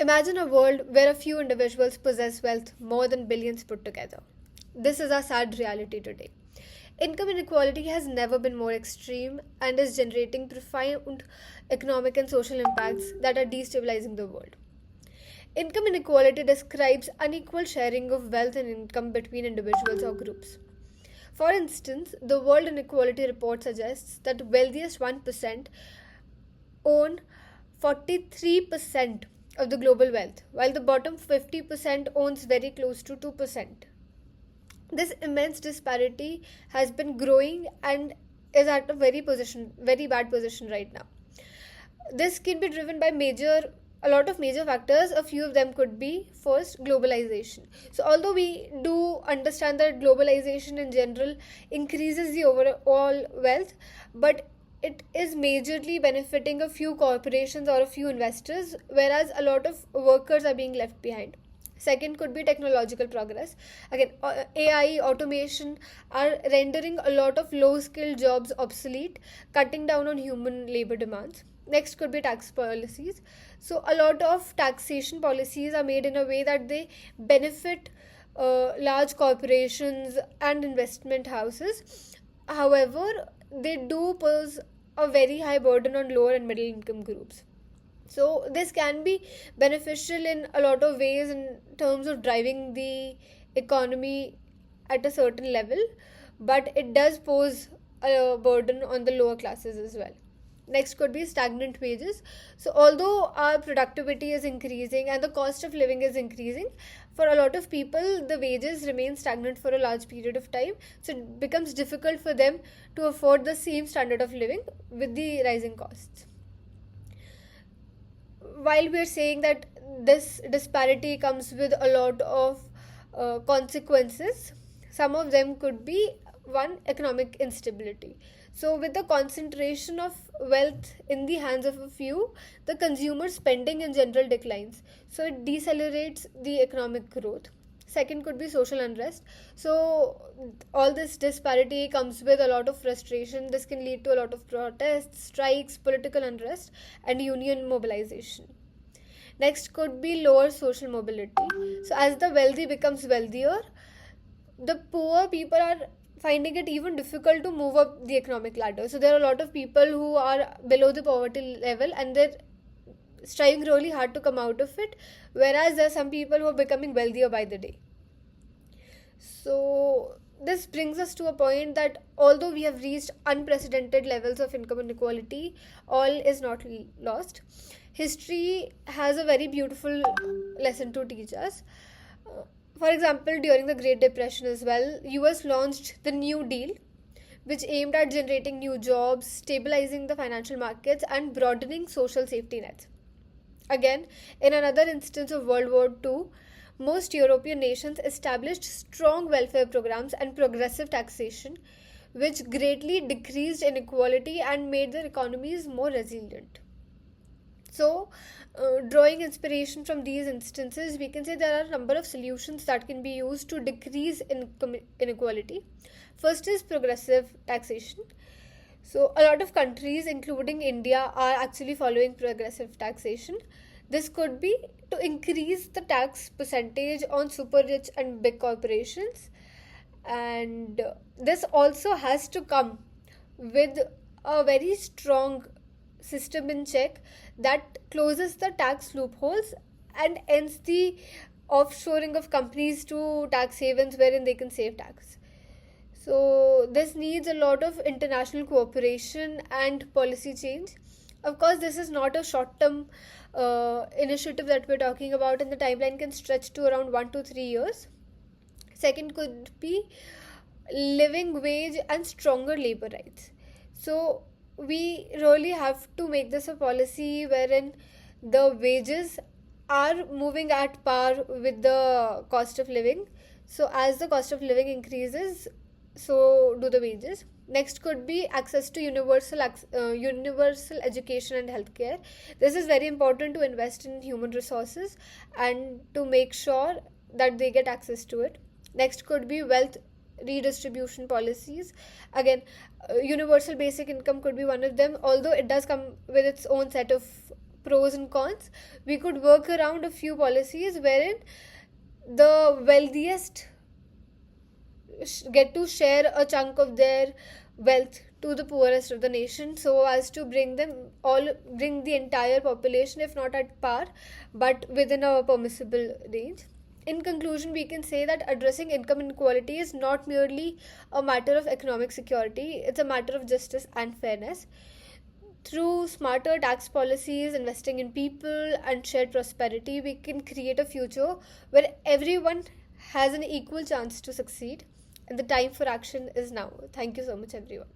Imagine a world where a few individuals possess wealth more than billions put together. This is our sad reality today. Income inequality has never been more extreme and is generating profound economic and social impacts that are destabilizing the world. Income inequality describes unequal sharing of wealth and income between individuals or groups. For instance, the World Inequality Report suggests that the wealthiest 1% own 43% of the global wealth, while the bottom 50% owns very close to 2%. This immense disparity has been growing and is at a very bad position right now. This can be driven by a lot of major factors. A few of them could be: first, globalization. So although we do understand that globalization in general increases the overall wealth, but it is majorly benefiting a few corporations or a few investors, whereas a lot of workers are being left behind. Second could be technological progress. Again, AI, automation are rendering a lot of low skilled jobs obsolete, cutting down on human labor demands. Next could be tax policies. So, a lot of taxation policies are made in a way that they benefit large corporations and investment houses. However, they do pose a very high burden on lower and middle income groups. So this can be beneficial in a lot of ways in terms of driving the economy at a certain level, but it does pose a burden on the lower classes as well. Next could be stagnant wages. So although our productivity is increasing and the cost of living is increasing, for a lot of people the wages remain stagnant for a large period of time. So it becomes difficult for them to afford the same standard of living with the rising costs. While we're saying that this disparity comes with a lot of consequences, some of them could be: one, economic instability. So, with the concentration of wealth in the hands of a few, the consumer spending in general declines. So, it decelerates the economic growth. Second could be social unrest. So, all this disparity comes with a lot of frustration. This can lead to a lot of protests, strikes, political unrest, and union mobilization. Next could be lower social mobility. So, as the wealthy becomes wealthier, the poor people are finding it even difficult to move up the economic ladder. So, there are a lot of people who are below the poverty level and they're striving really hard to come out of it, whereas there are some people who are becoming wealthier by the day. So this brings us to a point that although we have reached unprecedented levels of income inequality, all is not lost. History has a very beautiful lesson to teach us. For example, during the Great Depression as well, US launched the New Deal, which aimed at generating new jobs, stabilizing the financial markets, and broadening social safety nets. Again, in another instance of World War II, most European nations established strong welfare programs and progressive taxation, which greatly decreased inequality and made their economies more resilient. So, drawing inspiration from these instances, we can say there are a number of solutions that can be used to decrease income inequality. First is progressive taxation. So, a lot of countries, including India, are actually following progressive taxation. This could be to increase the tax percentage on super rich and big corporations, and this also has to come with a very strong system in check that closes the tax loopholes and ends the offshoring of companies to tax havens wherein they can save tax. So this needs a lot of international cooperation and policy change. Of course, this is not a short-term initiative that we're talking about, and the timeline can stretch to around 1 to 3 years. Second could be living wage and stronger labor rights. So we really have to make this a policy wherein the wages are moving at par with the cost of living. So as the cost of living increases, so do the wages. Next could be access to universal education and healthcare. This is very important to invest in human resources and to make sure that they get access to it. Next could be wealth redistribution policies. Again, universal basic income could be one of them, although it does come with its own set of pros and cons, we could work around a few policies wherein the wealthiest get to share a chunk of their wealth to the poorest of the nation, so as to bring the entire population, if not at par, but within a permissible range. In conclusion, we can say that addressing income inequality is not merely a matter of economic security, it's a matter of justice and fairness. Through smarter tax policies, investing in people, and shared prosperity, we can create a future where everyone has an equal chance to succeed. And the time for action is now. Thank you so much, everyone.